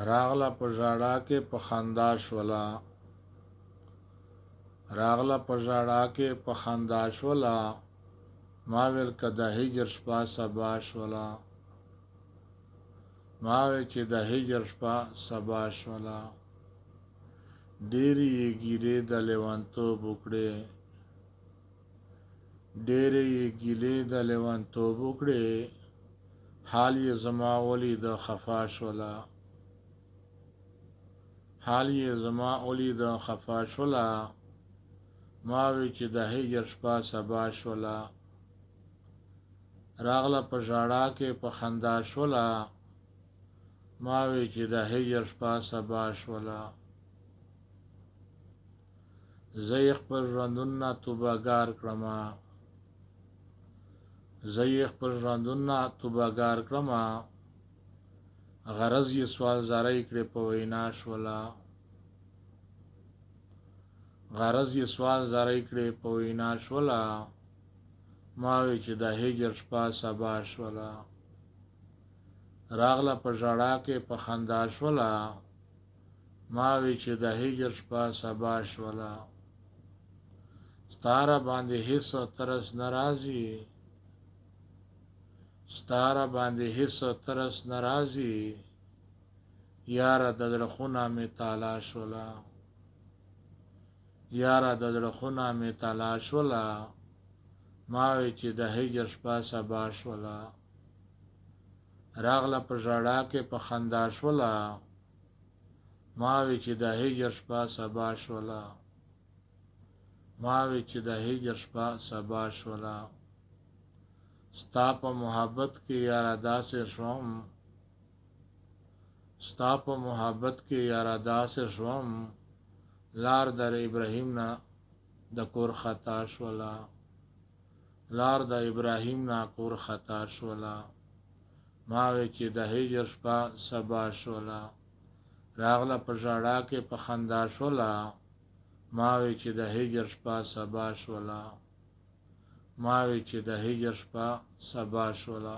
راغله په ژړا کې په خندا شوله راغله په ژړا کې په خندا شوله ما ویل که د هجر شپه سبا شوله ما وی چې د هجر شپه سبا شوله ډېرې یې ګیلې د لیونتوب وکړې ډېرې یې ګیلې د لیونتوب وکړې حال یې زما ولید خفا شوله حال یې زما ولید خفا شوله ما وی چې د هجر شپه سبا شوله راغله په ژړا کې په خندا شوله ما وی چې د هجر شپه سبا شوله زه یې خپل ژوندون نه توبهګار کړمه زه یې خپل ژوندون نه توبهګار کړمه غرض یې سوال زاری کړې په وینا شوله غرض یې سوال زاری کړې په وینا شوله ما وی چې د هجر شپه سبا شوله راغله په ژړا کې په خندا شوله ما وی چې د هجر شپه سبا شوله ستاره باندې هیڅ ترس ناراضي ستاره باندې هیڅ ترس ناراضي یاره د زړه خونه مې تالا شوله یاره د زړه خونه مې تالا شوله ما وی چې د هجر شپه سبا شوله راغله په ژړا کې په خندا شوله ما وی چې د هجر شپه سبا شوله ما وی چې د هجر شپه سبا شوله ستا په محبت کې یاره داسې شوم ستا په محبت کې یاره داسې شوم لار در ابراهیم نه د کور خطا شوله لار د ابراهیم نه کور خطا شوله ما وی چې د هجر شپه سبا شوله راغله په ژړا کې په خندا شوله ما وی چې د هجر شپه سبا شوله ما وی چې د هجر شپه سبا شوله